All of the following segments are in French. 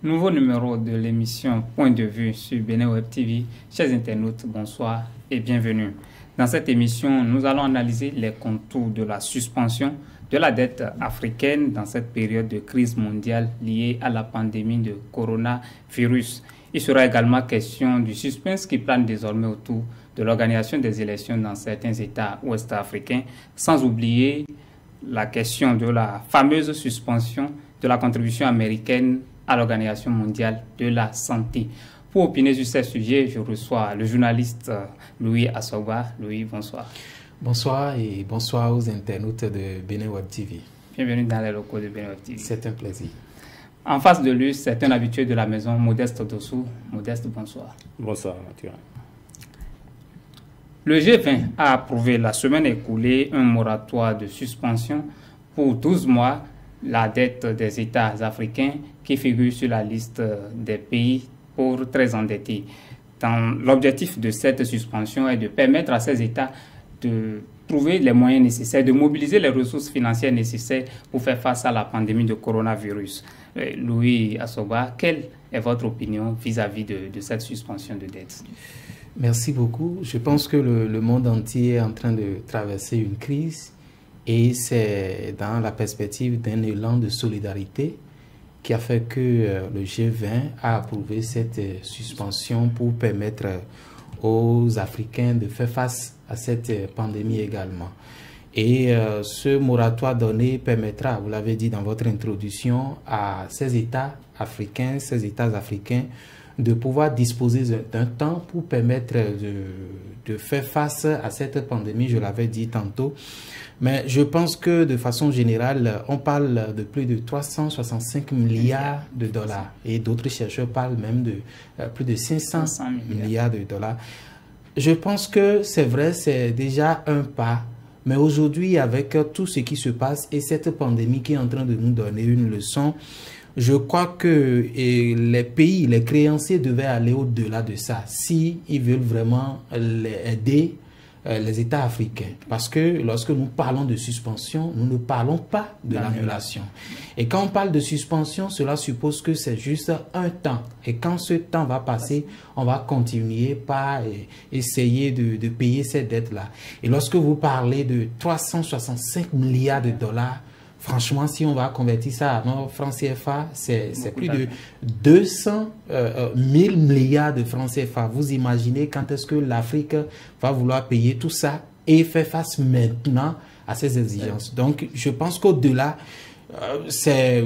Nouveau numéro de l'émission Point de vue sur Bénin Web TV. Chers internautes, bonsoir et bienvenue. Dans cette émission, nous allons analyser les contours de la suspension de la dette africaine dans cette période de crise mondiale liée à la pandémie de coronavirus. Il sera également question du suspense qui plane désormais autour de l'organisation des élections dans certains États ouest-africains, sans oublier la question de la fameuse suspension de la contribution américaine à l'Organisation mondiale de la santé. Pour opiner sur ces sujets, je reçois le journaliste Louis Assoba. Louis, bonsoir. Bonsoir et bonsoir aux internautes de Bénin Web TV. Bienvenue dans les locaux de Bénin Web TV. C'est un plaisir. En face de lui, c'est un habitué de la maison, Modeste Dossou. Modeste, bonsoir. Bonsoir, Mathieu. Le G20 a approuvé la semaine écoulée un moratoire de suspension pour 12 mois la dette des États africains qui figure sur la liste des pays pauvres très endettés. L'objectif de cette suspension est de permettre à ces États de trouver les moyens nécessaires, de mobiliser les ressources financières nécessaires pour faire face à la pandémie de coronavirus. Louis Assoba, quelle est votre opinion vis-à-vis de cette suspension de dette? Merci beaucoup. Je pense que le monde entier est en train de traverser une crise et c'est dans la perspective d'un élan de solidarité qui a fait que le G20 a approuvé cette suspension pour permettre aux Africains de faire face à cette pandémie également. Et ce moratoire donné permettra, vous l'avez dit dans votre introduction, à ces États africains, de pouvoir disposer d'un temps pour permettre de faire face à cette pandémie, je l'avais dit tantôt. Mais je pense que de façon générale, on parle de plus de 365 milliards de dollars. Et d'autres chercheurs parlent même de plus de 500 milliards de dollars. Je pense que c'est vrai, c'est déjà un pas. Mais aujourd'hui, avec tout ce qui se passe et cette pandémie qui est en train de nous donner une leçon, je crois que les pays, les créanciers devaient aller au-delà de ça si ils veulent vraiment aider les États africains. Parce que lorsque nous parlons de suspension, nous ne parlons pas de l'annulation. Et quand on parle de suspension, cela suppose que c'est juste un temps. Et quand ce temps va passer, on va continuer par essayer de payer ces dettes-là. Et lorsque vous parlez de 365 milliards de dollars, franchement, si on va convertir ça à nos francs CFA, c'est plus de 200 000 milliards de francs CFA. Vous imaginez quand est-ce que l'Afrique va vouloir payer tout ça et faire face maintenant à ces exigences. Donc, je pense qu'au-delà, c'est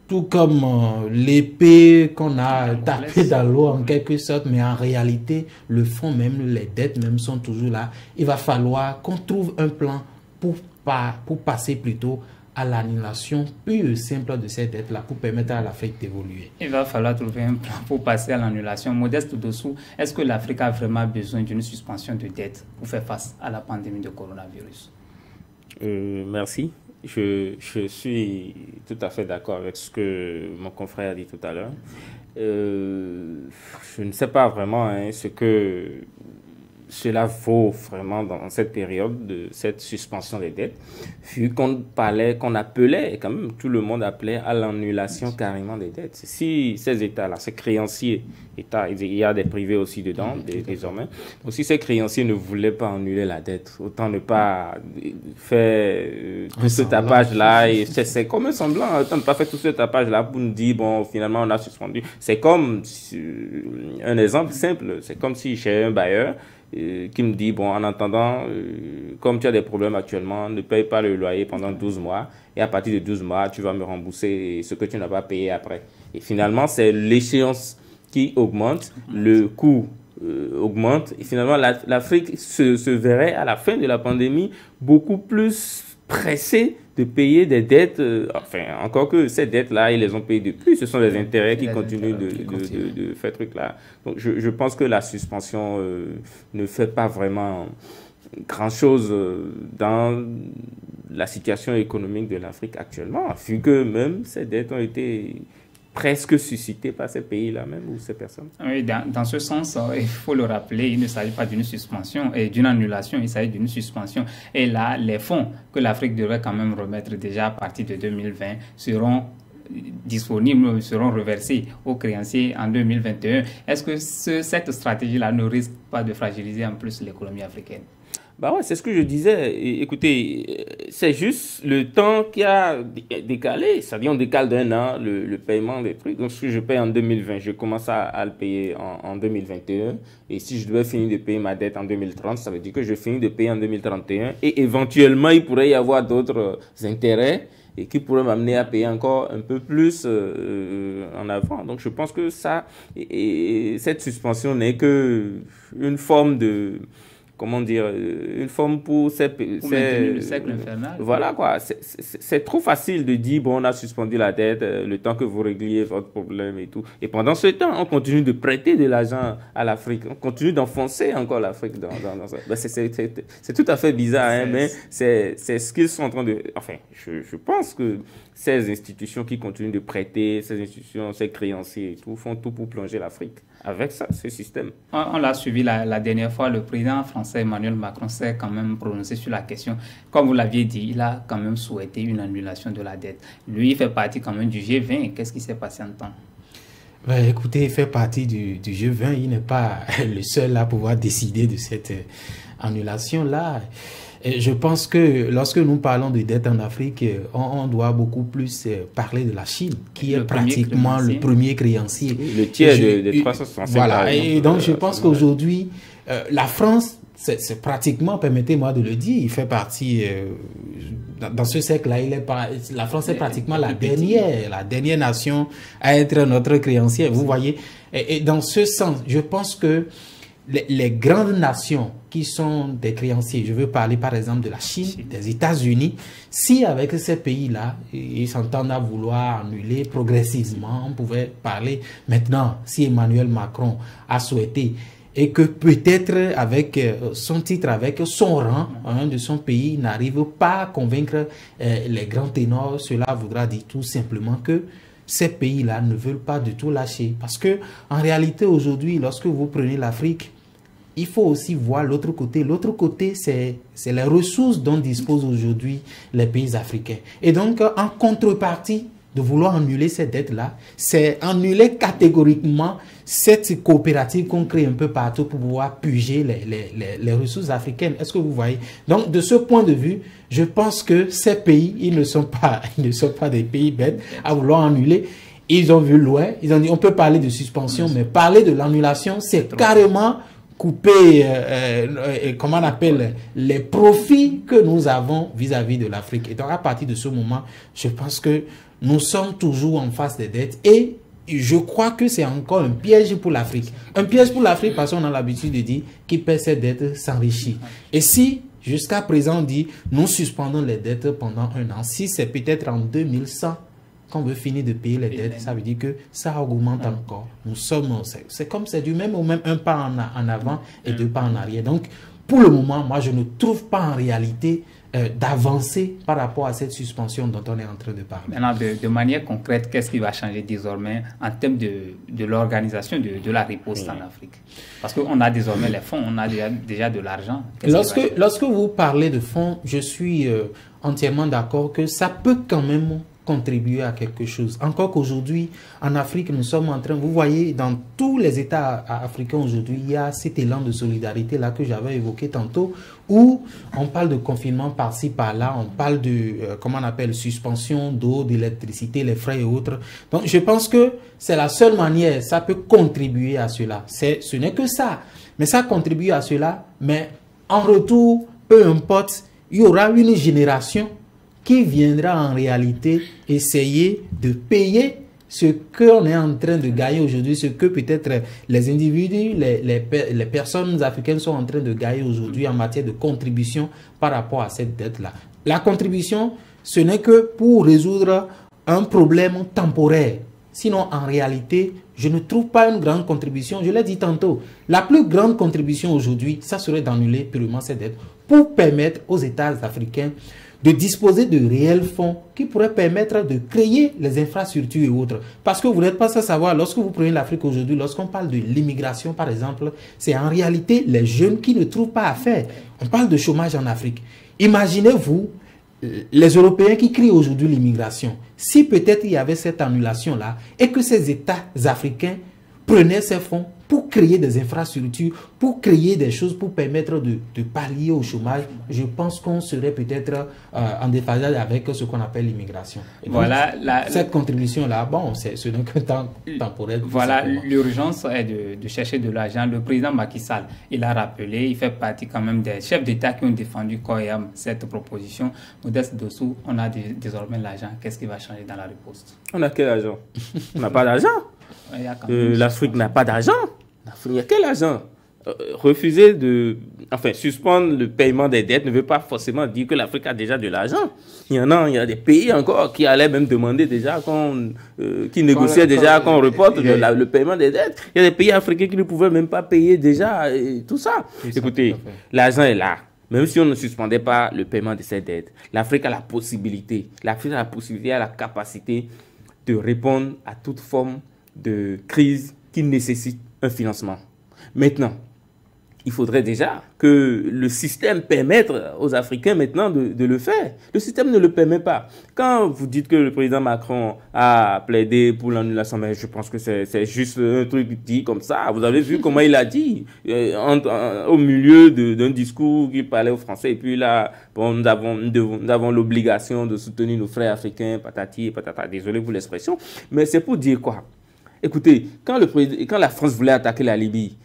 tout comme l'épée qu'on a tapée dans l'eau en quelque sorte, mais en réalité, le fond même, les dettes même sont toujours là. Il va falloir qu'on trouve un plan pour passer plutôt à l'annulation pure et simple de cette dette-là pour permettre à l'Afrique d'évoluer. Il va falloir trouver un plan pour passer à l'annulation. Modeste Dossou, est-ce que l'Afrique a vraiment besoin d'une suspension de dette pour faire face à la pandémie de coronavirus? Merci. Je suis tout à fait d'accord avec ce que mon confrère a dit tout à l'heure. Je ne sais pas vraiment ce que cela vaut vraiment dans cette période de cette suspension des dettes, vu qu'on appelait, quand même, tout le monde appelait à l'annulation carrément des dettes. Si ces États-là, ces créanciers, il y a des privés aussi dedans, désormais, aussi ces créanciers ne voulaient pas annuler la dette, autant ne pas faire tout ce tapage-là, c'est comme un semblant, autant ne pas faire tout ce tapage-là pour nous dire, bon, finalement, on a suspendu. C'est comme, un exemple simple, c'est comme si j'ai un bailleur qui me dit, bon, en attendant, comme tu as des problèmes actuellement, ne paye pas le loyer pendant 12 mois, et à partir de 12 mois, tu vas me rembourser ce que tu n'as pas payé après. Et finalement, c'est l'échéance qui augmente, le coût augmente, et finalement, l'Afrique se verrait, à la fin de la pandémie, beaucoup plus pressée de payer des dettes, enfin, encore que ces dettes-là, ils les ont payées depuis, ce sont les intérêts qui continuent de faire truc-là. Donc, je pense que la suspension ne fait pas vraiment grand-chose dans la situation économique de l'Afrique actuellement, vu que même ces dettes ont été presque suscité par ces pays-là même ou ces personnes. Oui, dans ce sens, il faut le rappeler, il ne s'agit pas d'une suspension et d'une annulation, il s'agit d'une suspension. Et là, les fonds que l'Afrique devrait quand même remettre déjà à partir de 2020 seront disponibles seront reversés aux créanciers en 2021. Est-ce que cette stratégie-là ne risque pas de fragiliser en plus l'économie africaine? Bah ouais, c'est ce que je disais. Écoutez, c'est juste le temps qui a décalé. C'est-à-dire, on décale d'un an le paiement des trucs. Donc, ce que je paye en 2020, je commence à le payer en 2021. Et si je devais finir de payer ma dette en 2030, ça veut dire que je finis de payer en 2031. Et éventuellement, il pourrait y avoir d'autres intérêts et qui pourraient m'amener à payer encore un peu plus en avant. Donc, je pense que ça, cette suspension n'est que une forme de... Comment dire, une forme pour maintenir le cercle infernal. Voilà quoi, c'est trop facile de dire, bon, on a suspendu la dette, le temps que vous régliez votre problème et tout. Et pendant ce temps, on continue de prêter de l'argent à l'Afrique, on continue d'enfoncer encore l'Afrique dans ça. Ben, c'est tout à fait bizarre, hein, mais c'est ce qu'ils sont en train de... Enfin, je pense que ces institutions qui continuent de prêter, ces institutions, ces créanciers et tout, font tout pour plonger l'Afrique avec ça, ce système. On l'a suivi la dernière fois, le président français Emmanuel Macron s'est quand même prononcé sur la question. Comme vous l'aviez dit, il a quand même souhaité une annulation de la dette. Lui, il fait partie quand même du G20. Qu'est-ce qui s'est passé en temps? Ben, écoutez, il fait partie du G20. Il n'est pas le seul à pouvoir décider de cette annulation-là. Je pense que lorsque nous parlons de dette en Afrique, on doit beaucoup plus parler de la Chine, qui est pratiquement le premier créancier. Le tiers de 365. Voilà, et donc je pense qu'aujourd'hui, la France, c'est pratiquement, permettez-moi de le dire, il fait partie, dans ce cercle-là, la France est pratiquement la dernière nation à être notre créancier, vous voyez. Et dans ce sens, je pense que les grandes nations qui sont des créanciers, je veux parler par exemple de la Chine, des États-Unis, si avec ces pays-là, ils s'entendent à vouloir annuler progressivement, on pouvait parler maintenant, si Emmanuel Macron a souhaité, et que peut-être avec son titre, avec son rang de son pays, n'arrive pas à convaincre les grands ténors, cela voudra dire tout simplement que ces pays-là ne veulent pas du tout lâcher. Parce que en réalité, aujourd'hui, lorsque vous prenez l'Afrique, il faut aussi voir l'autre côté. L'autre côté, c'est les ressources dont disposent aujourd'hui les pays africains. Et donc, en contrepartie de vouloir annuler cette dette-là, c'est annuler catégoriquement cette coopérative qu'on crée un peu partout pour pouvoir puger les ressources africaines. Est-ce que vous voyez? Donc, de ce point de vue, je pense que ces pays, ils ne sont pas des pays bêtes à vouloir annuler. Ils ont vu loin. Ils ont dit, on peut parler de suspension, mais parler de l'annulation, c'est carrément couper, comment on appelle, les profits que nous avons vis-à-vis de l'Afrique. Et donc, à partir de ce moment, je pense que nous sommes toujours en face des dettes et je crois que c'est encore un piège pour l'Afrique. Un piège pour l'Afrique parce qu'on a l'habitude de dire qui paie ses dettes s'enrichit. Et si, jusqu'à présent, on dit, nous suspendons les dettes pendant un an, si c'est peut-être en 2100, quand on veut finir de payer les dettes, ça veut dire que ça augmente encore. Nous sommes, c'est comme c'est du même au même un pas en avant et deux pas en arrière. Donc, pour le moment, moi, je ne trouve pas en réalité d'avancer par rapport à cette suspension dont on est en train de parler. Maintenant, de manière concrète, qu'est-ce qui va changer désormais en termes de l'organisation de la riposte en Afrique? Parce qu'on a désormais les fonds, on a déjà de l'argent. Lorsque vous parlez de fonds, je suis entièrement d'accord que ça peut quand même contribuer à quelque chose. Encore qu'aujourd'hui, en Afrique, nous sommes en train, vous voyez, dans tous les États africains aujourd'hui, il y a cet élan de solidarité-là que j'avais évoqué tantôt, où on parle de confinement par-ci, par-là, on parle de, comment on appelle, suspension d'eau, d'électricité, les frais et autres. Donc, je pense que c'est la seule manière, ça peut contribuer à cela. Ce n'est que ça, mais ça contribue à cela, mais en retour, peu importe, il y aura une génération qui viendra en réalité essayer de payer ce qu'on est en train de gagner aujourd'hui, ce que peut-être les individus, les personnes africaines sont en train de gagner aujourd'hui en matière de contribution par rapport à cette dette-là. La contribution, ce n'est que pour résoudre un problème temporaire. Sinon, en réalité, je ne trouve pas une grande contribution. Je l'ai dit tantôt, la plus grande contribution aujourd'hui, ça serait d'annuler purement cette dette pour permettre aux États africains de disposer de réels fonds qui pourraient permettre de créer les infrastructures et autres. Parce que vous n'êtes pas sans savoir, lorsque vous prenez l'Afrique aujourd'hui, lorsqu'on parle de l'immigration par exemple, c'est en réalité les jeunes qui ne trouvent pas à faire. On parle de chômage en Afrique. Imaginez-vous les Européens qui crient aujourd'hui l'immigration, si peut-être il y avait cette annulation-là et que ces États africains prenaient ces fonds pour créer des infrastructures, pour créer des choses, pour permettre de pallier au chômage, je pense qu'on serait peut-être en déphasage avec ce qu'on appelle l'immigration. Voilà, cette contribution-là, bon, c'est donc un temps temporel. Voilà, l'urgence est de chercher de l'argent. Le président Macky Sall, il a rappelé, il fait partie quand même des chefs d'État qui ont défendu COIAM, cette proposition. Modeste Dossou, on a désormais l'argent. Qu'est-ce qui va changer dans la riposte? On a quel argent? On n'a pas d'argent. L'Afrique n'a pas d'argent. Il y a quel argent? Refuser suspendre le paiement des dettes ne veut pas forcément dire que l'Afrique a déjà de l'argent. Il y a des pays encore qui allaient même demander déjà qui négociaient déjà qu'on reporte le paiement des dettes. Il y a des pays africains qui ne pouvaient même pas payer déjà et tout ça. Écoutez, l'argent est là. Même si on ne suspendait pas le paiement de ces dettes, l'Afrique a la possibilité, a la capacité de répondre à toute forme de crise qui nécessite un financement. Maintenant, il faudrait déjà que le système permette aux Africains maintenant de le faire. Le système ne le permet pas. Quand vous dites que le président Macron a plaidé pour l'annulation, mais je pense que c'est juste un truc dit comme ça. Vous avez vu comment il a dit au milieu d'un discours qui parlait aux Français. Et puis là, bon, nous avons l'obligation de soutenir nos frères africains, patati et patata. Désolé pour l'expression, mais c'est pour dire quoi? Écoutez, quand la France voulait attaquer la Libye,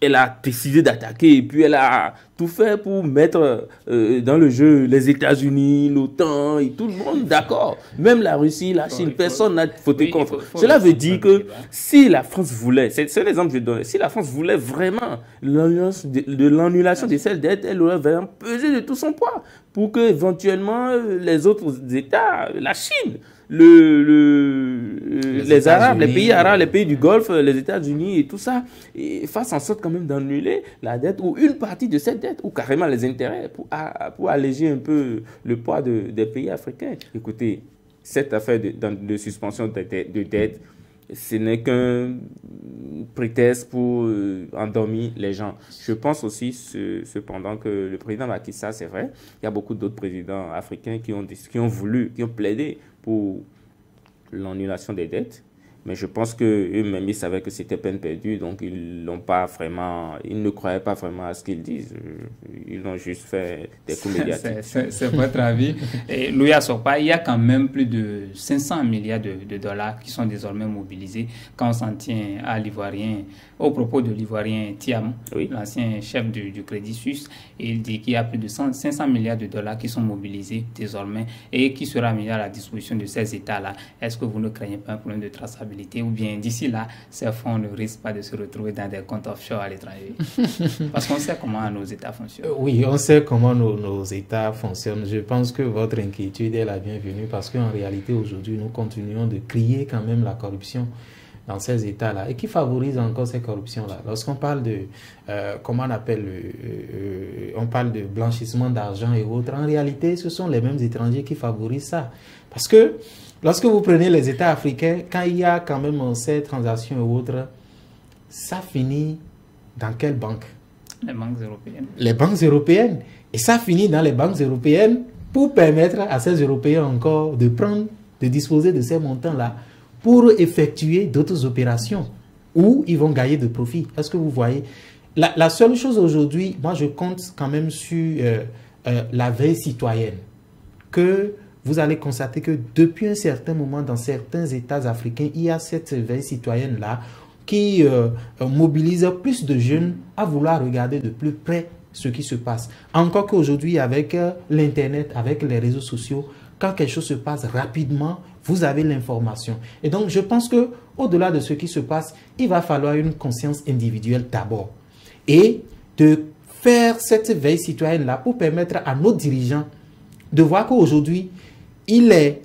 elle a décidé d'attaquer et puis elle a tout fait pour mettre dans le jeu les États-Unis, l'OTAN et tout le monde, d'accord. Même la Russie, la Chine, personne n'a voté contre. Cela veut dire que si la France voulait, c'est l'exemple que je donne, si la France voulait vraiment l'annulation de cette dette, elle aurait vraiment pesé de tout son poids pour que éventuellement les autres États, la Chine, les Arabes, les pays arabes, les pays du Golfe, les États-Unis et tout ça, et fassent en sorte quand même d'annuler la dette ou une partie de cette dette ou carrément les intérêts pour alléger un peu le poids des pays africains. Écoutez, cette affaire de suspension de dette, ce n'est qu'un prétexte pour endormir les gens. Je pense aussi cependant que le président Macky Sall, c'est vrai, il y a beaucoup d'autres présidents africains qui ont plaidé pour l'annulation des dettes. Mais je pense qu'eux-mêmes, ils savaient que c'était peine perdue, donc ils ne croyaient pas vraiment à ce qu'ils disent. Ils ont juste fait des coups médiatiques. C'est votre avis. Et Louis Assopa, il y a quand même plus de 500 milliards de dollars qui sont désormais mobilisés quand on s'en tient à l'Ivoirien, au propos de l'Ivoirien Thiam, oui, l'ancien chef du Crédit Suisse. Il dit qu'il y a plus de 500 milliards de dollars qui sont mobilisés désormais et qui sera mis à la disposition de ces États-là. Est-ce que vous ne craignez pas un problème de traçabilité? Ou bien d'ici là, ces fonds ne risquent pas de se retrouver dans des comptes offshore à l'étranger? Parce qu'on sait comment nos États fonctionnent. Oui, on sait comment nos États fonctionnent. Je pense que votre inquiétude est la bienvenue parce qu'en réalité, aujourd'hui, nous continuons de crier quand même la corruption dans ces États-là et qui favorise encore ces corruptions-là. Lorsqu'on parle de, on parle de blanchissement d'argent et autres, en réalité, ce sont les mêmes étrangers qui favorisent ça. Parce que lorsque vous prenez les États africains, quand il y a quand même ces transactions et autres, ça finit dans quelle banque? Les banques européennes. Les banques européennes. Et ça finit dans les banques européennes pour permettre à ces Européens encore de disposer de ces montants-là pour effectuer d'autres opérations où ils vont gagner de profit. Est-ce que vous voyez? La seule chose aujourd'hui, moi je compte quand même sur la veille citoyenne, que vous allez constater que depuis un certain moment, dans certains États africains, il y a cette veille citoyenne-là qui mobilise plus de jeunes à vouloir regarder de plus près ce qui se passe. Encore qu'aujourd'hui, avec l'Internet, avec les réseaux sociaux, quand quelque chose se passe rapidement, vous avez l'information. Et donc, je pense que au-delà de ce qui se passe, il va falloir une conscience individuelle d'abord. Et de faire cette veille citoyenne-là pour permettre à nos dirigeants de voir qu'aujourd'hui, il est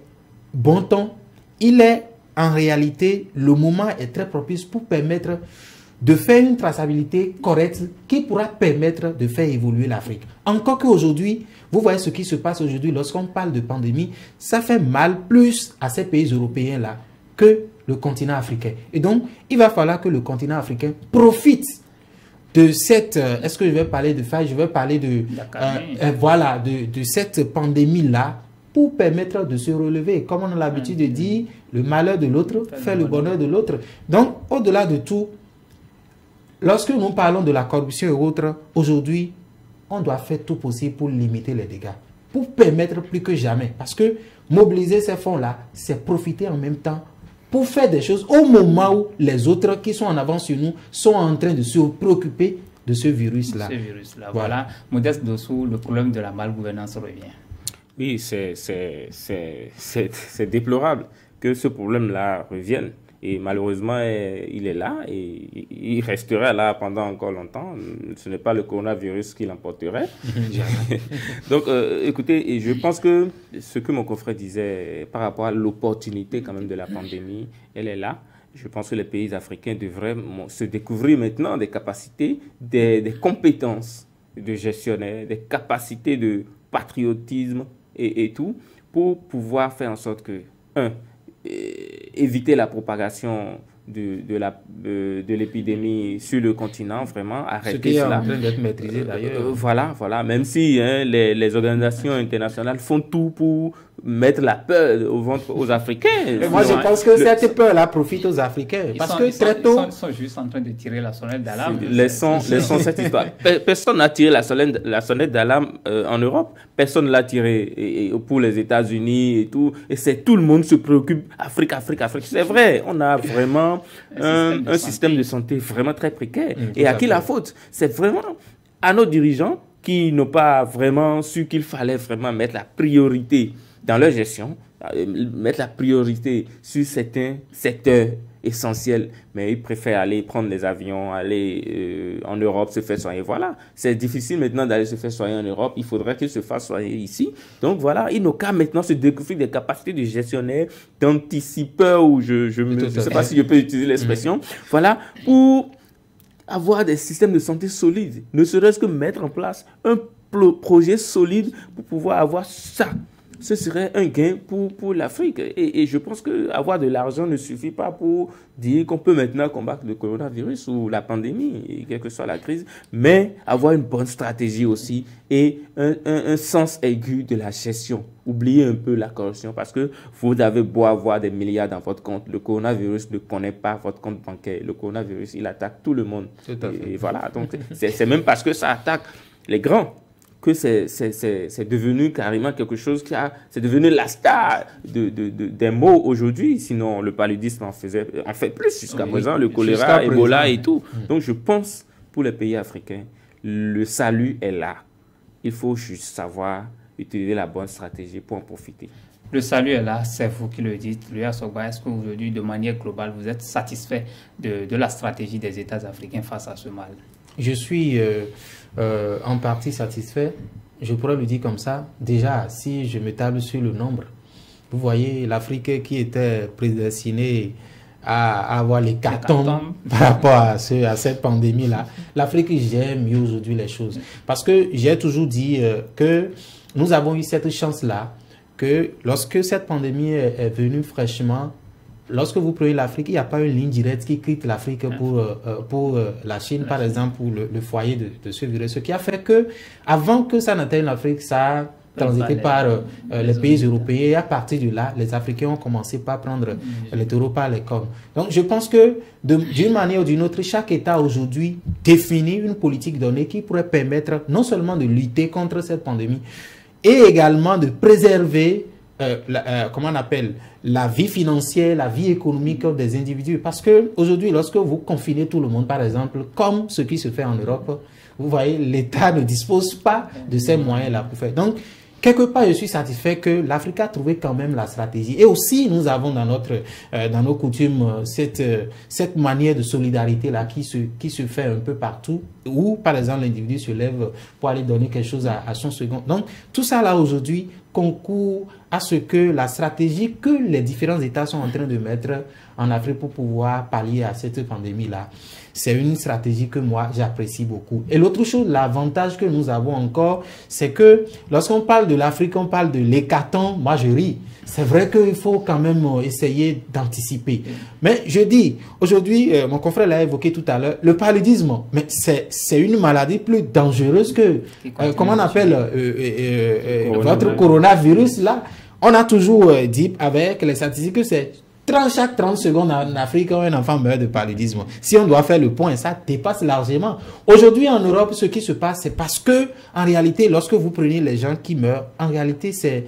bon temps, il est en réalité, le moment est très propice pour permettre de faire une traçabilité correcte qui pourra permettre de faire évoluer l'Afrique. Encore qu'aujourd'hui, vous voyez ce qui se passe aujourd'hui lorsqu'on parle de pandémie, ça fait mal plus à ces pays européens-là que le continent africain. Et donc, il va falloir que le continent africain profite de cette, est-ce que je vais parler de faille, je vais parler de, voilà, de cette pandémie-là pour permettre de se relever. Comme on a l'habitude de dire, le malheur de l'autre fait le bonheur de l'autre. Donc, au-delà de tout, lorsque nous parlons de la corruption et autres, aujourd'hui, on doit faire tout possible pour limiter les dégâts, pour permettre plus que jamais. Parce que mobiliser ces fonds-là, c'est profiter en même temps pour faire des choses au moment où les autres qui sont en avance sur nous sont en train de se préoccuper de ce virus-là. Voilà. Modeste Dossou, le problème de la malgouvernance revient. Oui, c'est déplorable que ce problème-là revienne. Et malheureusement, il est là et il restera là pendant encore longtemps. Ce n'est pas le coronavirus qui l'emporterait. Donc, écoutez, et je pense que ce que mon confrère disait par rapport à l'opportunité quand même de la pandémie, elle est là. Je pense que les pays africains devraient se découvrir maintenant des capacités, des compétences de gestionnaires, des capacités de patriotisme et tout, pour pouvoir faire en sorte que, éviter la propagation de l'épidémie sur le continent, vraiment, arrêter ce qui est en train d'être maîtrisé d'ailleurs. Voilà, même si les organisations internationales font tout pour mettre la peur au ventre aux Africains. Et moi, je pense que cette peur-là profite aux Africains. Parce que très tôt... Ils sont juste en train de tirer la sonnette d'alarme. Laissons cette histoire. Personne n'a tiré la sonnette d'alarme en Europe. Personne ne l'a tiré pour les États-Unis et tout. Et c'est tout le monde se préoccupe. Afrique. C'est vrai, on a vraiment un système de santé vraiment très précaire. Et à qui la faute? C'est vraiment à nos dirigeants qui n'ont pas vraiment su qu'il fallait vraiment mettre la priorité dans leur gestion, mettre la priorité sur certains secteurs essentiels, mais ils préfèrent aller prendre les avions, aller en Europe se faire soigner. Voilà, c'est difficile maintenant d'aller se faire soigner en Europe, il faudrait qu'ils se fassent soigner ici. Donc voilà, ils n'ont qu'à maintenant se découvrir des capacités de gestionnaire, d'anticipeur, ou je ne sais pas si je peux utiliser l'expression, voilà, pour avoir des systèmes de santé solides, ne serait-ce que mettre en place un projet solide pour pouvoir avoir ça. Ce serait un gain pour l'Afrique. Et je pense qu'avoir de l'argent ne suffit pas pour dire qu'on peut maintenant combattre le coronavirus ou la pandémie, quelle que soit la crise, mais avoir une bonne stratégie aussi et un sens aigu de la gestion. Oubliez un peu la corruption parce que vous avez beau avoir des milliards dans votre compte, le coronavirus ne connaît pas votre compte bancaire. Le coronavirus, il attaque tout le monde. Et voilà, donc c'est même parce que ça attaque les grands que c'est devenu carrément quelque chose c'est devenu la star des mots aujourd'hui. Sinon, le paludisme en fait plus jusqu'à présent, le choléra, Ebola et tout. Donc, je pense, pour les pays africains, le salut est là. Il faut juste savoir utiliser la bonne stratégie pour en profiter. Le salut est là, c'est vous qui le dites. Louis Sogba, est-ce qu'aujourd'hui, de manière globale, vous êtes satisfait de la stratégie des États africains face à ce mal? Je suis en partie satisfait. Je pourrais le dire comme ça. Déjà, si je me table sur le nombre, vous voyez l'Afrique qui était prédestinée à avoir l'hécatombe par rapport à cette pandémie-là. L'Afrique gère mieux aujourd'hui les choses. Parce que j'ai toujours dit que nous avons eu cette chance-là, que lorsque cette pandémie est venue fraîchement, lorsque vous prenez l'Afrique, il n'y a pas une ligne directe qui quitte l'Afrique pour la Chine, par exemple, pour le foyer de ce virus. Ce qui a fait que, avant que ça n'atteigne l'Afrique, ça a transité par les pays européens. Et à partir de là, les Africains ont commencé par prendre les taureaux par les cornes. Donc, je pense que, d'une manière ou d'une autre, chaque État aujourd'hui définit une politique donnée qui pourrait permettre non seulement de lutter contre cette pandémie, et également de préserver comment on appelle, la vie financière, la vie économique des individus. Parce que aujourd'hui, lorsque vous confinez tout le monde, par exemple, comme ce qui se fait en Europe, vous voyez, l'État ne dispose pas de ces moyens-là pour faire. Donc, quelque part, je suis satisfait que l'Afrique a trouvé quand même la stratégie. Et aussi, nous avons dans nos coutumes cette manière de solidarité-là qui se fait un peu partout, où, par exemple, l'individu se lève pour aller donner quelque chose à son second. Donc, tout ça là aujourd'hui concourt à ce que la stratégie que les différents États sont en train de mettre en Afrique pour pouvoir pallier à cette pandémie-là, c'est une stratégie que moi, j'apprécie beaucoup. Et l'autre chose, l'avantage que nous avons encore, c'est que lorsqu'on parle de l'Afrique, on parle de l'hécatombe, moi je ris. C'est vrai qu'il faut quand même essayer d'anticiper. Mais je dis, aujourd'hui, mon confrère l'a évoqué tout à l'heure, le paludisme, mais c'est une maladie plus dangereuse que, comment on appelle, votre coronavirus là. On a toujours dit avec les statistiques que c'est chaque 30 secondes en Afrique, un enfant meurt de paludisme. Si on doit faire le point, ça dépasse largement. Aujourd'hui en Europe, ce qui se passe, c'est parce que, en réalité, lorsque vous prenez les gens qui meurent, en réalité, c'est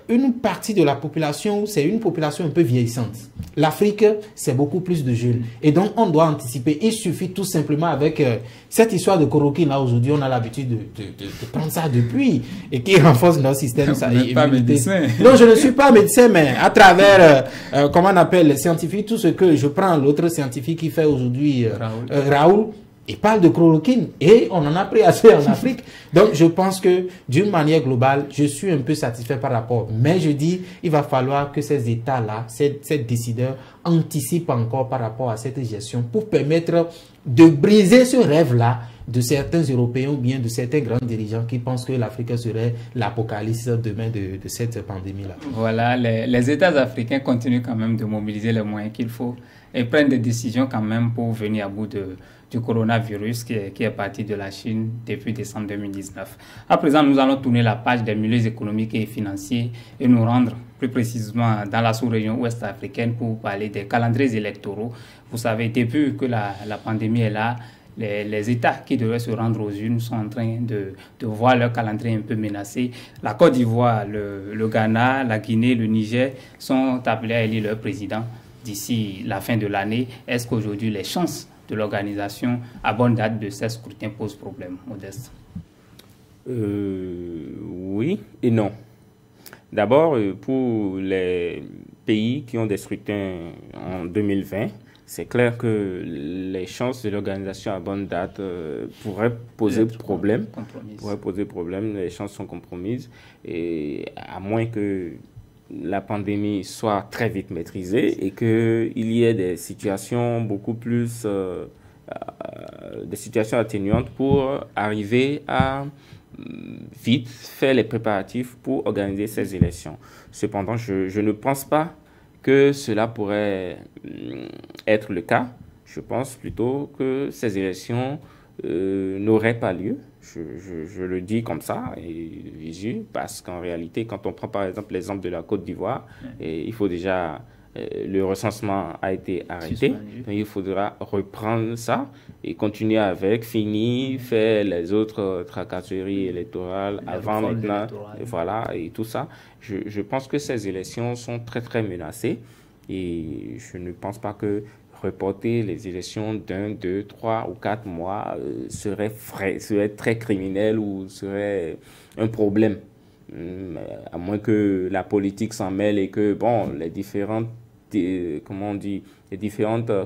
une partie de la population, c'est une population un peu vieillissante. L'Afrique, c'est beaucoup plus de jeunes. Et donc, on doit anticiper. Il suffit tout simplement avec cette histoire de chloroquine, là, aujourd'hui, on a l'habitude de prendre ça depuis et qui renforce notre système. Vous n'êtes pas médecin. Non, je ne suis pas médecin, mais à travers, comment on appelle, les scientifiques, tout ce que je prends, l'autre scientifique qui fait aujourd'hui, Raoul, il parle de chloroquine et on en a pris assez en Afrique. Donc, je pense que d'une manière globale, je suis un peu satisfait par rapport. Mais je dis, il va falloir que ces États-là, ces décideurs, anticipent encore par rapport à cette gestion pour permettre de briser ce rêve-là de certains Européens ou bien de certains grands dirigeants qui pensent que l'Afrique serait l'apocalypse demain de cette pandémie-là. Voilà, les États africains continuent quand même de mobiliser les moyens qu'il faut et prennent des décisions quand même pour venir à bout du coronavirus qui est parti de la Chine depuis décembre 2019. À présent, nous allons tourner la page des milieux économiques et financiers et nous rendre plus précisément dans la sous-région ouest africaine pour parler des calendriers électoraux. Vous savez, depuis que la pandémie est là, les États qui devaient se rendre aux urnes sont en train de voir leur calendrier un peu menacé. La Côte d'Ivoire, le Ghana, la Guinée, le Niger sont appelés à élire leur président d'ici la fin de l'année. Est-ce qu'aujourd'hui les chances de l'organisation à bonne date de ces scrutins posent problème, Modeste? Oui et non. D'abord, pour les pays qui ont des scrutins en 2020, c'est clair que les chances de l'organisation à bonne date pourraient poser problème. Les chances sont compromises. Et à moins que la pandémie soit très vite maîtrisée et qu'il y ait des situations beaucoup plus, des situations atténuantes pour arriver à vite faire les préparatifs pour organiser ces élections. Cependant, je ne pense pas que cela pourrait être le cas. Je pense plutôt que ces élections n'auraient pas lieu. Je le dis comme ça, parce qu'en réalité, quand on prend par exemple l'exemple de la Côte d'Ivoire, il faut déjà, le recensement a été arrêté, il faudra reprendre ça et continuer avec, faire les autres tracasseries électorales avant maintenant, voilà, et tout ça. Je pense que ces élections sont très très menacées et je ne pense pas que reporter les élections d'1, 2, 3 ou 4 mois serait très criminel ou serait un problème. À moins que la politique s'en mêle et que, bon, les différentes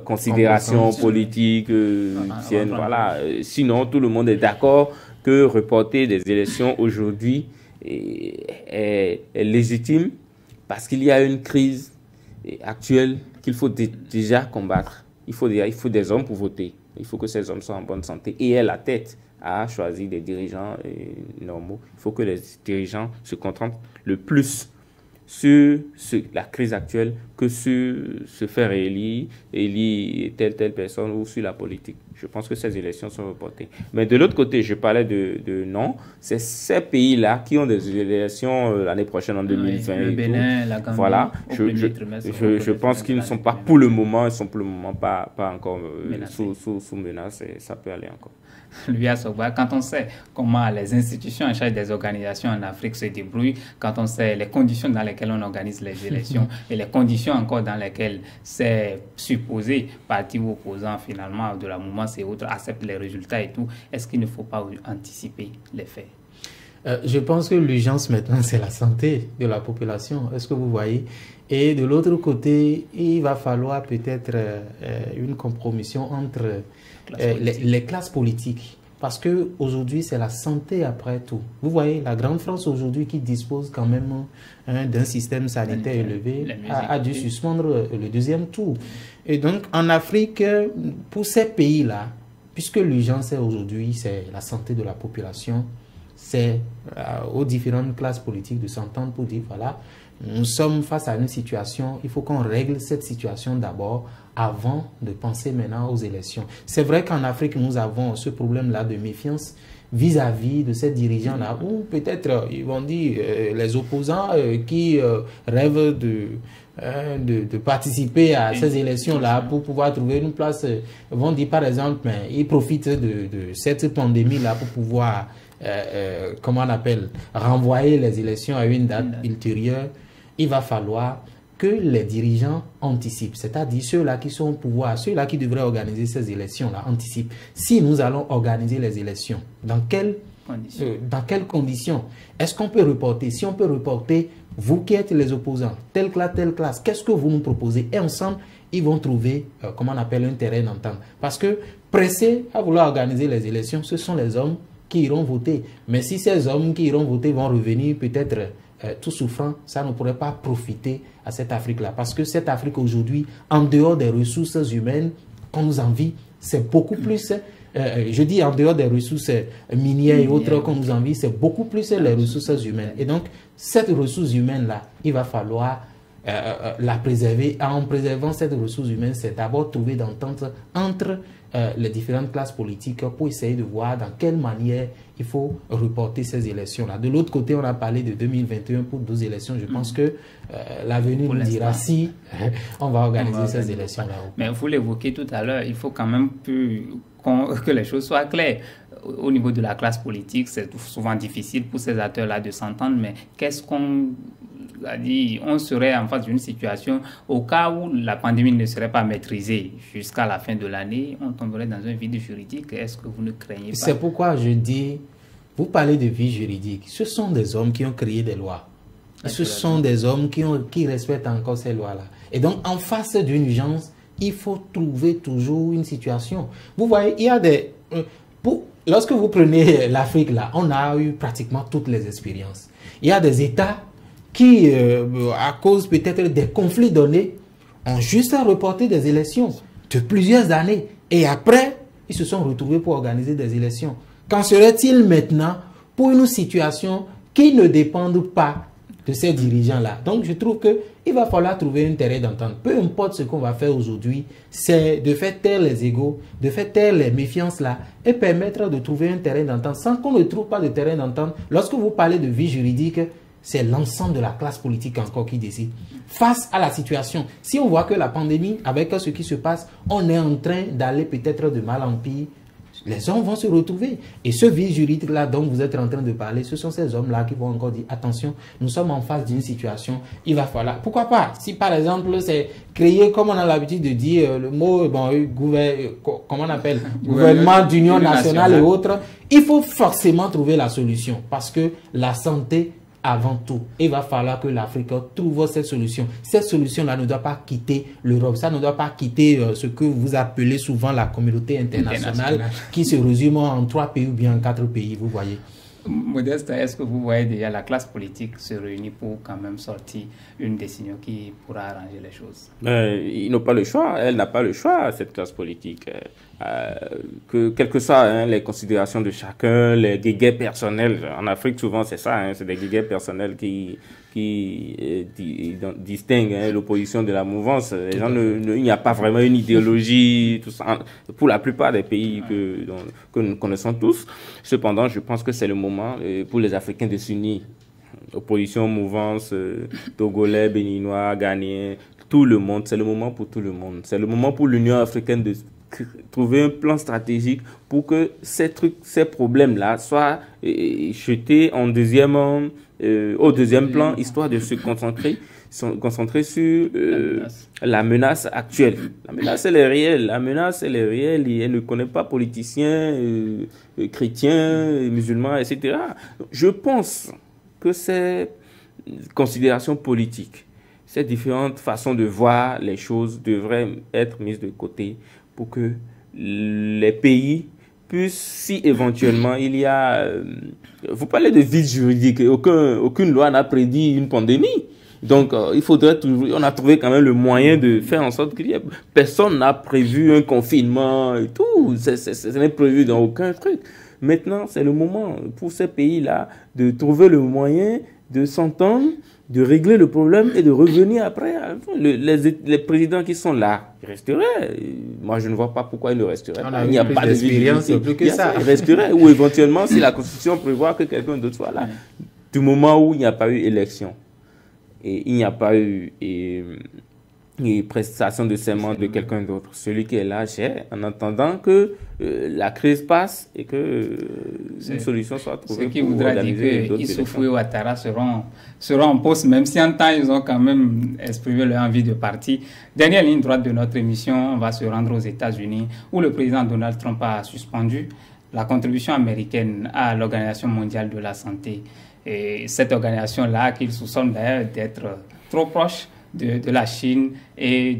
considérations politiques tiennent, voilà. Sinon, tout le monde est d'accord que reporter des élections aujourd'hui est légitime parce qu'il y a une crise actuelle qu'il faut déjà combattre. Il faut des hommes pour voter. Il faut que ces hommes soient en bonne santé et aient la tête à choisir des dirigeants normaux. Il faut que les dirigeants se concentrent le plus sur la crise actuelle que sur se faire élire telle personne ou sur la politique. Je pense que ces élections sont reportées. Mais de l'autre côté, je parlais de non. C'est ces pays-là qui ont des élections l'année prochaine en 2020. Le Bénin, la Gambie, voilà. Je pense qu'ils ne sont pas pour le moment, ils sont pour le moment pas encore sous menace et ça peut aller encore. Louis Sogba, quand on sait comment les institutions en charge des organisations en Afrique se débrouillent, quand on sait les conditions dans lesquelles on organise les élections et les conditions encore dans lesquelles ces supposés partis opposants finalement de la mouvance et autres acceptent les résultats et tout, est-ce qu'il ne faut pas anticiper les faits? Je pense que l'urgence maintenant, c'est la santé de la population. Est-ce que vous voyez? Et de l'autre côté, il va falloir peut-être une compromission entre les classes politiques. Parce qu'aujourd'hui, c'est la santé après tout. Vous voyez, la grande France aujourd'hui qui dispose quand même d'un système sanitaire élevé a dû suspendre le deuxième tour. Et donc, en Afrique, pour ces pays-là, puisque l'urgence aujourd'hui, c'est la santé de la population, c'est aux différentes classes politiques de s'entendre pour dire, voilà, nous sommes face à une situation, il faut qu'on règle cette situation d'abord avant de penser maintenant aux élections. C'est vrai qu'en Afrique, nous avons ce problème-là de méfiance vis-à-vis de ces dirigeants-là, ou peut-être, ils vont dire, les opposants qui rêvent de participer à ces élections-là pour pouvoir trouver une place, vont dire par exemple, mais ils profitent de cette pandémie-là pour pouvoir, comment on appelle, renvoyer les élections à une date ultérieure. Il va falloir que les dirigeants anticipent, c'est-à-dire ceux-là qui sont au pouvoir, ceux-là qui devraient organiser ces élections-là anticipent. Si nous allons organiser les élections, dans quelles conditions est-ce qu'on peut reporter? Si on peut reporter, vous qui êtes les opposants, telle classe, qu'est-ce que vous nous proposez? Et ensemble, ils vont trouver, comment on appelle, un terrain d'entente. Parce que pressés à vouloir organiser les élections, ce sont les hommes qui iront voter. Mais si ces hommes qui iront voter vont revenir peut-être tout souffrant, ça ne pourrait pas profiter à cette Afrique-là. Parce que cette Afrique aujourd'hui, en dehors des ressources humaines qu'on nous envie, c'est beaucoup plus, je dis en dehors des ressources minières et autres qu'on nous envie, c'est beaucoup plus les ressources humaines. Et donc, cette ressource humaine-là, il va falloir la préserver. En préservant cette ressource humaine, c'est d'abord trouver d'entente entre les différentes classes politiques pour essayer de voir dans quelle manière il faut reporter ces élections-là. De l'autre côté, on a parlé de 2021 pour 12 élections. Je pense que l'avenir nous dira si on va organiser ces élections-là. Mais vous l'évoquez tout à l'heure, il faut quand même que les choses soient claires. Au niveau de la classe politique, c'est souvent difficile pour ces acteurs-là de s'entendre, mais qu'est-ce qu'on a dit? On serait en face d'une situation au cas où la pandémie ne serait pas maîtrisée jusqu'à la fin de l'année, on tomberait dans un vide juridique. Est-ce que vous ne craignez pas? C'est pourquoi je dis, vous parlez de vide juridique, ce sont des hommes qui ont créé des lois. Ce sont des hommes qui respectent encore ces lois-là. Et donc, en face d'une urgence, il faut trouver toujours une situation. Vous voyez, il y a des... lorsque vous prenez l'Afrique, là, on a eu pratiquement toutes les expériences. Il y a des États qui, à cause peut-être des conflits donnés, ont juste à reporter des élections de plusieurs années. Et après, ils se sont retrouvés pour organiser des élections. Qu'en serait-il maintenant pour une situation qui ne dépend pas de ces dirigeants-là? Donc, je trouve qu'il va falloir trouver un terrain d'entente. Peu importe ce qu'on va faire aujourd'hui, c'est de faire taire les égos, de faire taire les méfiances-là et permettre de trouver un terrain d'entente. Sans qu'on ne trouve pas de terrain d'entente, lorsque vous parlez de vie juridique, c'est l'ensemble de la classe politique encore qui décide. Face à la situation, si on voit que la pandémie, avec ce qui se passe, on est en train d'aller peut-être de mal en pire, les hommes vont se retrouver. Et ce vide juridique-là dont vous êtes en train de parler, ce sont ces hommes-là qui vont encore dire, attention, nous sommes en face d'une situation, il va falloir... Pourquoi pas? Si par exemple, c'est créer, comme on a l'habitude de dire, le mot, comment on appelle, gouvernement d'union nationale et autres, il faut forcément trouver la solution. Parce que la santé... avant tout, il va falloir que l'Afrique trouve cette solution. Cette solution-là ne doit pas quitter l'Europe, ça ne doit pas quitter ce que vous appelez souvent la communauté internationale, qui se résume en 3 pays ou bien en 4 pays, vous voyez. Modeste, est-ce que vous voyez déjà la classe politique se réunir pour quand même sortir une décision qui pourra arranger les choses? Ils n'ont pas le choix, elle n'a pas le choix, cette classe politique. Quelles que soient les considérations de chacun, les guéguerres personnels, en Afrique souvent c'est ça, c'est des guéguerres personnels qui distinguent l'opposition de la mouvance. Les gens il n'y a pas vraiment une idéologie, tout ça, pour la plupart des pays que nous connaissons tous. Cependant, je pense que c'est le moment pour les Africains de s'unir. Opposition, mouvance, Togolais, Béninois, Ghanéens, tout le monde, c'est le moment pour tout le monde. C'est le moment pour l'Union africaine de trouver un plan stratégique pour que ces problèmes-là soient jetés au deuxième plan, histoire de se concentrer sur la menace actuelle. La menace, elle est réelle. La menace, elle est réelle et elle ne connaît pas politiciens, chrétiens, musulmans, etc. Je pense que ces considérations politiques, ces différentes façons de voir les choses devraient être mises de côté pour que les pays puisse, si éventuellement il y a... vous parlez de vide juridique, aucune loi n'a prédit une pandémie. Donc, il faudrait toujours... On a trouvé quand même le moyen de faire en sorte qu'il y ait... Personne n'a prévu un confinement et tout. Ce n'est prévu dans aucun truc. Maintenant, c'est le moment pour ces pays-là de trouver le moyen de s'entendre, de régler le problème et de revenir après. Les présidents qui sont là, ils resteraient. Moi, je ne vois pas pourquoi ils ne resteraient pas. Il n'y a pas d'expérience plus que ça. Ils resteraient. Ou éventuellement, si la Constitution prévoit que quelqu'un d'autre soit là. Du moment où il n'y a pas eu élection et il n'y a pas eu prestation de serment de quelqu'un d'autre, celui qui est là gère en attendant que la crise passe et que une solution soit trouvée. Ce qui voudra dire que Issoufou et Ouattara seront en poste, même si en temps ils ont quand même exprimé leur envie de partir. Dernière ligne droite de notre émission, on va se rendre aux États-Unis où le président Donald Trump a suspendu la contribution américaine à l'Organisation mondiale de la santé. Et cette organisation-là, qu'il soupçonne d'ailleurs d'être trop proche de la Chine et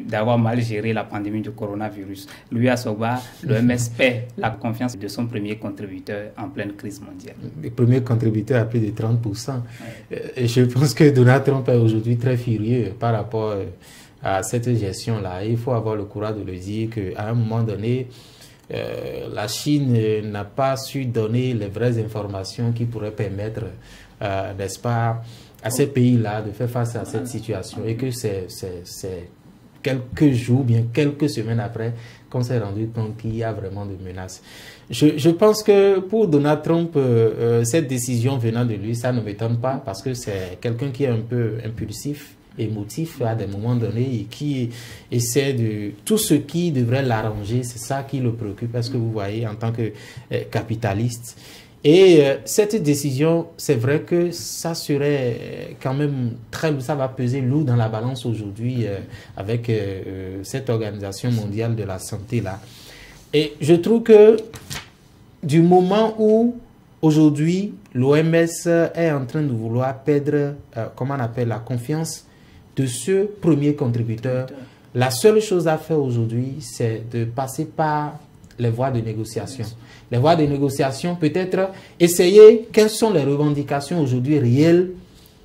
d'avoir mal géré la pandémie du coronavirus. Louis Asogba, l'OMS perd la confiance de son premier contributeur en pleine crise mondiale. Le premier contributeur à plus de 30%. Et je pense que Donald Trump est aujourd'hui très furieux par rapport à cette gestion-là. Il faut avoir le courage de le dire qu'à un moment donné, la Chine n'a pas su donner les vraies informations qui pourraient permettre, n'est-ce pas, à ces pays-là de faire face à cette situation, et que c'est quelques jours, bien quelques semaines après qu'on s'est rendu compte qu'il y a vraiment de menaces. Je pense que pour Donald Trump, cette décision venant de lui, ça ne m'étonne pas, parce que c'est quelqu'un qui est un peu impulsif, émotif à des moments donnés, et qui essaie de... Tout ce qui devrait l'arranger, c'est ça qui le préoccupe, parce que vous voyez, en tant que capitaliste. Et cette décision, c'est vrai que ça serait quand même très lourd, ça va peser lourd dans la balance aujourd'hui avec cette organisation mondiale de la santé-là. Et je trouve que du moment où aujourd'hui l'OMS est en train de vouloir perdre, comment on appelle, la confiance de ce premier contributeur, la seule chose à faire aujourd'hui, c'est de passer par les voies de négociation. Les voies de négociation, peut-être essayer quelles sont les revendications aujourd'hui réelles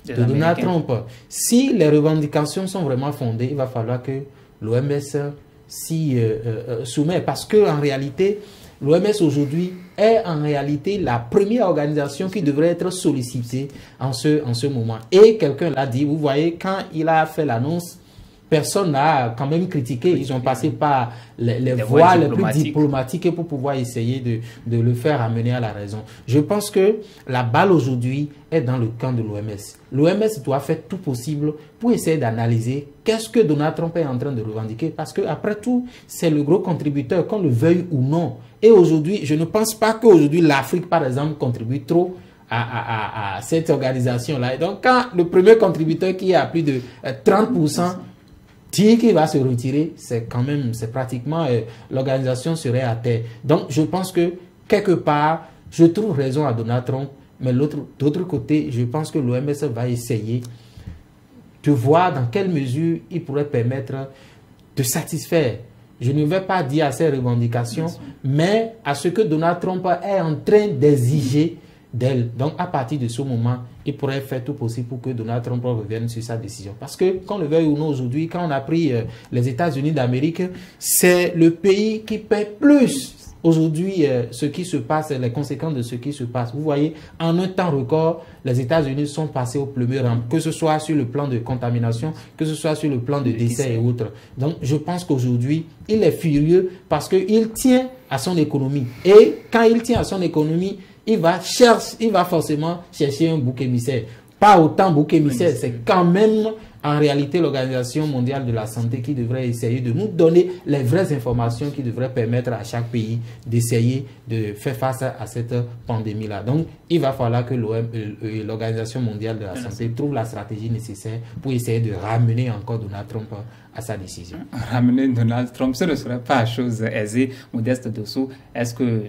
de Donald Trump. Si les revendications sont vraiment fondées, il va falloir que l'OMS s'y soumet. Parce qu'en réalité, l'OMS aujourd'hui est en réalité la première organisation qui devrait être sollicitée en ce moment. Et quelqu'un l'a dit, vous voyez, quand il a fait l'annonce, personne n'a quand même critiqué. Ils ont passé par les voies les plus diplomatiques pour pouvoir essayer de le faire amener à la raison. Je pense que la balle aujourd'hui est dans le camp de l'OMS. L'OMS doit faire tout possible pour essayer d'analyser qu'est-ce que Donald Trump est en train de revendiquer. Parce qu'après tout, c'est le gros contributeur, qu'on le veuille ou non. Et aujourd'hui, je ne pense pas qu'aujourd'hui l'Afrique, par exemple, contribue trop à cette organisation-là. Et donc, quand le premier contributeur qui a plus de 30%, dit qu'il va se retirer, c'est quand même, c'est pratiquement, l'organisation serait à terre. Donc, je pense que, quelque part, je trouve raison à Donald Trump, mais d'autre côté, je pense que l'OMS va essayer de voir dans quelle mesure il pourrait permettre de satisfaire, je ne vais pas dire à ces revendications, mais à ce que Donald Trump est en train d'exiger d'elle. Donc, à partir de ce moment, il pourrait faire tout possible pour que Donald Trump revienne sur sa décision. Parce que, qu'on le veuille ou non, aujourd'hui, quand on a pris les États-Unis d'Amérique, c'est le pays qui paie plus aujourd'hui ce qui se passe, les conséquences de ce qui se passe. Vous voyez, en un temps record, les États-Unis sont passés au premier rang, que ce soit sur le plan de contamination, que ce soit sur le plan de décès et autres. Donc, je pense qu'aujourd'hui, il est furieux parce qu'il tient à son économie. Et quand il tient à son économie, il va forcément chercher un bouc émissaire. Pas autant bouc émissaire, c'est quand même en réalité l'Organisation mondiale de la santé qui devrait essayer de nous donner les vraies informations qui devraient permettre à chaque pays d'essayer de faire face à cette pandémie-là. Donc, il va falloir que l'Organisation mondiale de la santé trouve la stratégie nécessaire pour essayer de ramener encore Donald Trump à sa décision. Ramener Donald Trump, ce ne serait pas chose aisée. Modeste Dessous, est-ce que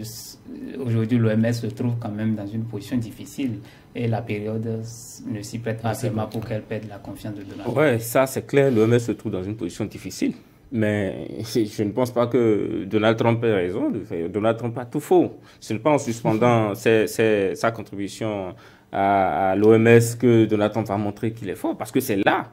aujourd'hui l'OMS se trouve quand même dans une position difficile et la période ne s'y prête pas seulement pour qu'elle perde la confiance de Donald Trump? Oui, ça c'est clair, l'OMS se trouve dans une position difficile. Mais je ne pense pas que Donald Trump ait raison. Donald Trump a tout faux. Ce n'est pas en suspendant sa contribution à l'OMS que Donald Trump va montrer qu'il est fort. Parce que c'est là.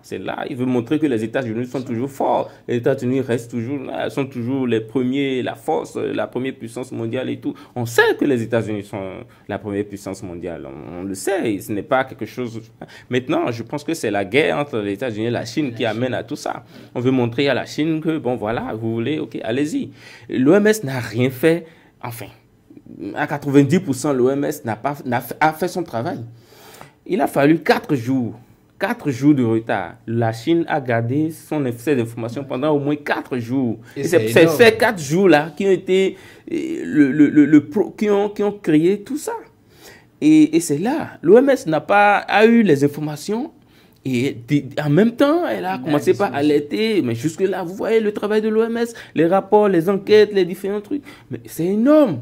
Il veut montrer que les États-Unis sont toujours forts. Les États-Unis restent toujours là, sont toujours les premiers, la force, la première puissance mondiale et tout. On sait que les États-Unis sont la première puissance mondiale. On le sait. Ce n'est pas quelque chose... Maintenant, je pense que c'est la guerre entre les États-Unis et la Chine qui amène à tout ça. On veut montrer à la Chine que, bon, voilà, vous voulez, ok, allez-y. L'OMS n'a rien fait, enfin... À 90%, l'OMS a fait son travail. Il a fallu 4 jours. 4 jours de retard. La Chine a gardé ses informations pendant au moins 4 jours. Et c'est ces 4 jours-là qui ont été qui ont créé tout ça. Et c'est là. L'OMS a eu les informations. Et en même temps, elle a commencé par alerter. Mais jusque-là, vous voyez le travail de l'OMS, les rapports, les enquêtes, les différents trucs. Mais c'est énorme.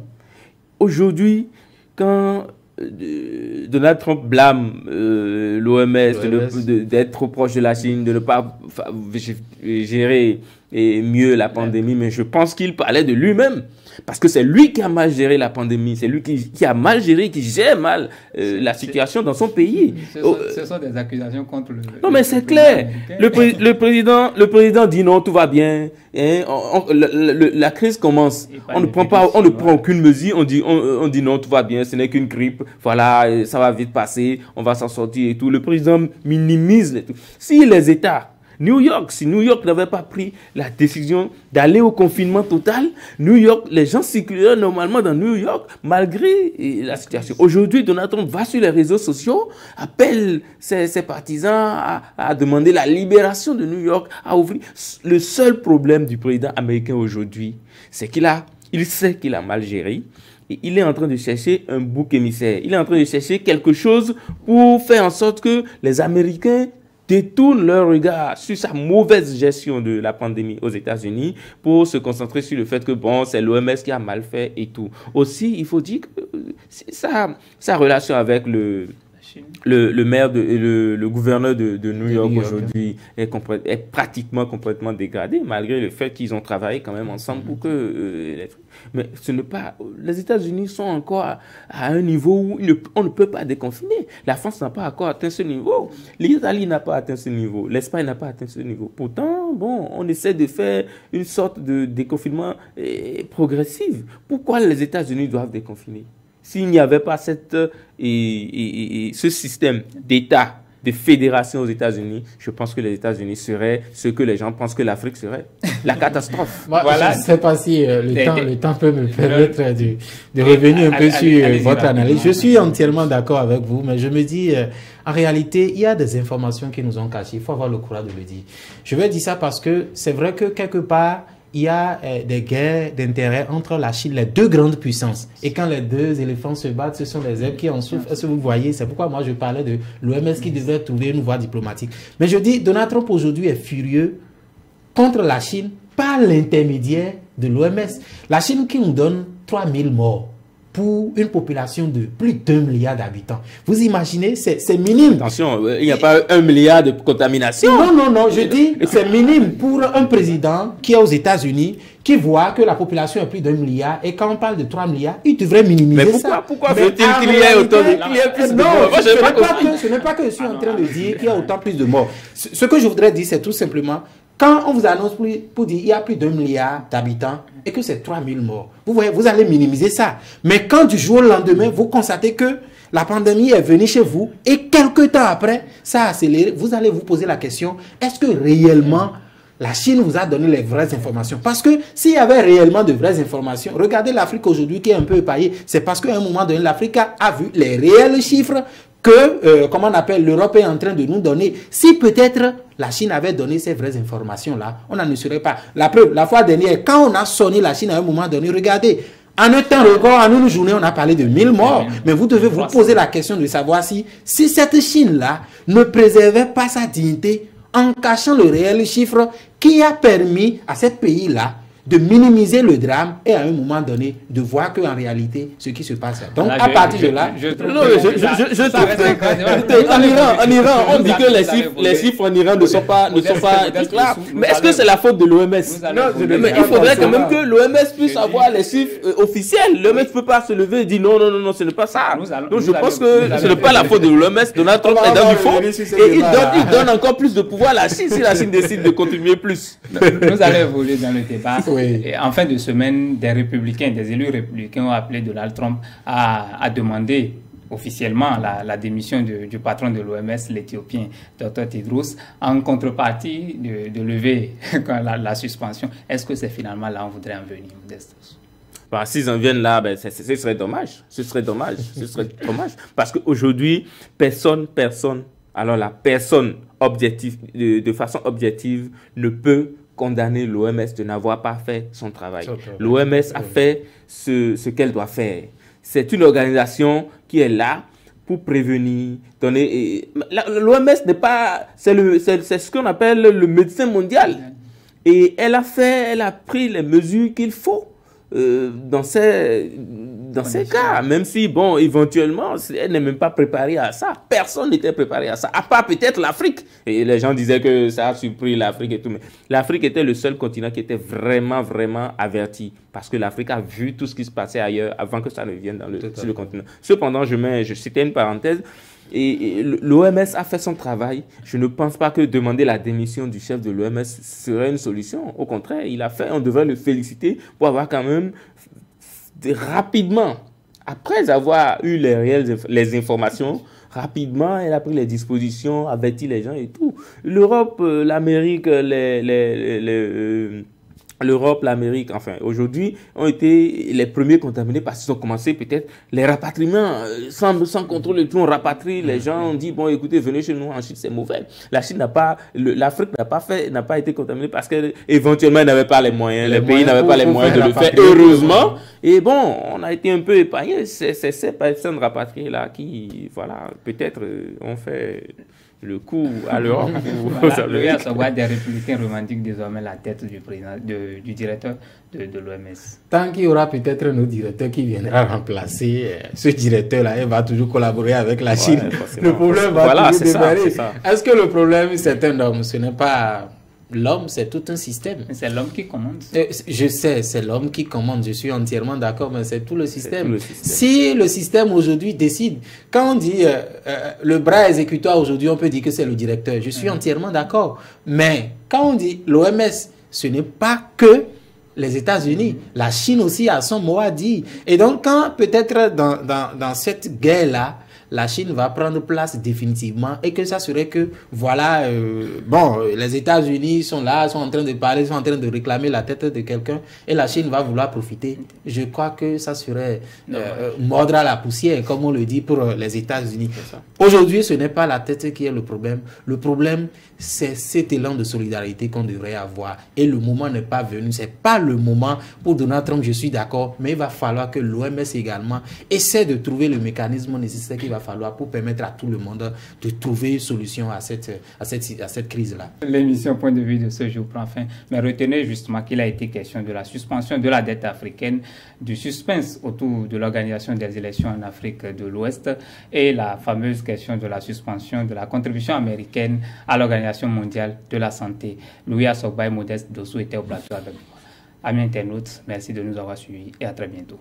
Aujourd'hui, quand Donald Trump blâme l'OMS d'être trop proche de la Chine, de ne pas gérer mieux la pandémie, mais je pense qu'il parlait de lui-même. Parce que c'est lui qui a mal géré la pandémie, c'est lui qui a mal géré, qui gère mal la situation dans son pays. Ce sont des accusations contre le... Non, mais c'est clair. Le président dit non, tout va bien. Hein, la crise commence. On ne prend aucune mesure. On dit non, tout va bien, ce n'est qu'une grippe. Voilà, ça va vite passer, on va s'en sortir et tout. Le président minimise les trucs. Si les États... si New York n'avait pas pris la décision d'aller au confinement total, les gens circulaient normalement dans New York malgré la situation. Aujourd'hui, Donald Trump va sur les réseaux sociaux, appelle ses partisans à demander la libération de New York, à ouvrir. Le seul problème du président américain aujourd'hui, c'est qu'il sait qu'il a mal géré. Et il est en train de chercher un bouc émissaire. Il est en train de chercher quelque chose pour faire en sorte que les Américains détournent leur regard sur sa mauvaise gestion de la pandémie aux États-Unis pour se concentrer sur le fait que, bon, c'est l'OMS qui a mal fait et tout. Aussi, il faut dire que sa relation avec le maire, le gouverneur de New York aujourd'hui est pratiquement complètement dégradé, malgré le fait qu'ils ont travaillé quand même ensemble pour que... mais ce n'est pas... Les États-Unis sont encore à un niveau où on ne peut pas déconfiner. La France n'a pas encore atteint ce niveau. L'Italie n'a pas atteint ce niveau. L'Espagne n'a pas atteint ce niveau. Pourtant, bon, on essaie de faire une sorte de déconfinement progressif. Pourquoi les États-Unis doivent déconfiner? S'il n'y avait pas ce système d'État, de fédération aux États-Unis, je pense que les États-Unis seraient ce que les gens pensent que l'Afrique serait. La catastrophe. Voilà. Je ne sais pas si le temps peut me permettre de revenir un peu sur votre analyse. Je suis entièrement d'accord avec vous, mais je me dis, en réalité, il y a des informations qui nous ont cachées. Il faut avoir le courage de le dire. Je vais dire ça parce que c'est vrai que quelque part, il y a des guerres d'intérêt entre la Chine, les deux grandes puissances. Et quand les deux éléphants se battent, ce sont les zèbres qui en souffrent. Est-ce que vous voyez? C'est pourquoi moi je parlais de l'OMS qui devrait trouver une voie diplomatique. Mais je dis, Donald Trump aujourd'hui est furieux contre la Chine par l'intermédiaire de l'OMS. La Chine qui nous donne 3000 morts pour une population de plus d'1 milliard d'habitants. Vous imaginez, c'est minime. Attention, il n'y a pas 1 milliard de contamination. Non, je dis c'est minime pour un président qui est aux États-Unis, qui voit que la population est plus d'1 milliard, et quand on parle de 3 milliards, il devrait minimiser ça. Pourquoi veut-il qu'il y ait autant de morts? Ce n'est pas que je suis en train de dire qu'il y a autant plus de morts. Ce que je voudrais dire, c'est tout simplement, quand on vous annonce pour dire qu'il y a plus d'1 milliard d'habitants et que c'est 3000 morts, vous voyez, vous allez minimiser ça. Mais quand du jour au lendemain, vous constatez que la pandémie est venue chez vous et quelques temps après, ça a accéléré, vous allez vous poser la question, est-ce que réellement la Chine vous a donné les vraies informations? Parce que s'il y avait réellement de vraies informations, regardez l'Afrique aujourd'hui qui est un peu épargnée, c'est parce qu'à un moment donné, l'Afrique a vu les réels chiffres que, comment on appelle, l'Europe est en train de nous donner. Si peut-être la Chine avait donné ces vraies informations-là, on n'en serait pas. La preuve, la fois dernière, quand on a sonné la Chine à un moment donné, regardez, en un temps record, en une journée, on a parlé de 1000 morts. Mais vous devez vous poser la question de savoir si cette Chine-là ne préservait pas sa dignité en cachant le réel chiffre qui a permis à ce pays-là de minimiser le drame et à un moment donné, de voir qu'en réalité, ce qui se passe. Donc, à partir de là... En Iran, on dit que les chiffres en Iran ne sont pas clairs. Mais est-ce que c'est la faute de l'OMS? Mais il faudrait quand même que l'OMS puisse avoir les chiffres officiels. L'OMS ne peut pas se lever et dire non, ce n'est pas ça. Donc je pense que ce n'est pas la faute de l'OMS. Donald Trump est dans du fond. Et il donne encore plus de pouvoir à la Chine si la Chine décide de contribuer plus. Nous allons évoluer dans le débat. Et en fin de semaine, des élus républicains ont appelé Donald Trump à demander officiellement la démission du patron de l'OMS, l'Éthiopien Dr Tedros, en contrepartie de lever la suspension. Est-ce que c'est finalement là où on voudrait en venir, Modestus? Bah, s'ils en viennent là, ce serait dommage. Ce serait dommage. Parce qu'aujourd'hui, personne, alors la personne objective, de façon objective, ne peut condamner l'OMS de n'avoir pas fait son travail. L'OMS a fait ce qu'elle doit faire. C'est une organisation qui est là pour prévenir, donner... L'OMS n'est pas... C'est ce qu'on appelle le médecin mondial. Et elle a pris les mesures qu'il faut dans ces cas. Même si, bon, éventuellement, elle n'est même pas préparée à ça. Personne n'était préparé à ça, à part peut-être l'Afrique. Et les gens disaient que ça a surpris l'Afrique et tout. Mais l'Afrique était le seul continent qui était vraiment, vraiment averti. Parce que l'Afrique a vu tout ce qui se passait ailleurs avant que ça ne vienne sur le continent. Cependant, je citais une parenthèse. Et l'OMS a fait son travail. Je ne pense pas que demander la démission du chef de l'OMS serait une solution. Au contraire, on devrait le féliciter pour avoir quand même rapidement, après avoir eu les informations, rapidement, elle a pris les dispositions, averti les gens et tout. L'Europe, l'Amérique, l'Europe, l'Amérique, enfin, aujourd'hui, ont été les premiers contaminés parce qu'ils ont commencé peut-être les rapatriements sans contrôle et tout. On rapatrie les gens, on dit, bon, écoutez, venez chez nous en Chine, c'est mauvais. L'Afrique n'a pas été contaminée parce qu'éventuellement, elle n'avait pas les moyens, les pays n'avaient pas les moyens de le faire, heureusement. Et bon, on a été un peu épargnés. C'est ces personnes rapatriées-là qui, voilà, peut-être ont fait le coup à l'Europe. Louis Assogba, des Républicains revendiquent désormais la tête du directeur de l'OMS. Tant qu'il y aura peut-être un autre directeur qui viendra remplacer ce directeur-là, il va toujours collaborer avec la Chine. Le problème va toujours démarrer. Est-ce que le problème, c'est un homme? Ce n'est pas l'homme, c'est tout un système. C'est l'homme qui commande. Je sais, c'est l'homme qui commande. Je suis entièrement d'accord, mais c'est tout le système. Si le système aujourd'hui décide, quand on dit le bras exécutoire aujourd'hui, on peut dire que c'est le directeur. Je suis entièrement d'accord. Mais quand on dit l'OMS, ce n'est pas que les États-Unis. La Chine aussi a son mot à dire. Et donc, quand peut-être dans cette guerre-là, la Chine va prendre place définitivement et que ça serait que, voilà, bon, les États-Unis sont là, sont en train de parler, sont en train de réclamer la tête de quelqu'un et la Chine va vouloir profiter. Je crois que ça serait mordre à la poussière, comme on le dit pour les États-Unis. Aujourd'hui, ce n'est pas la tête qui est le problème. Le problème, c'est cet élan de solidarité qu'on devrait avoir. Et le moment n'est pas venu. C'est pas le moment pour Donald Trump, je suis d'accord, mais il va falloir que l'OMS également essaie de trouver le mécanisme nécessaire qu'il va falloir pour permettre à tout le monde de trouver une solution à cette crise-là. L'émission Point de vue de ce jour prend fin. Mais retenez justement qu'il a été question de la suspension de la dette africaine, du suspense autour de l'organisation des élections en Afrique de l'Ouest et la fameuse question de la suspension de la contribution américaine à l'Organisation mondiale de la santé. Louis Assogba et Modeste Dossou étaient au plateau avec moi. Amis internautes, merci de nous avoir suivis et à très bientôt.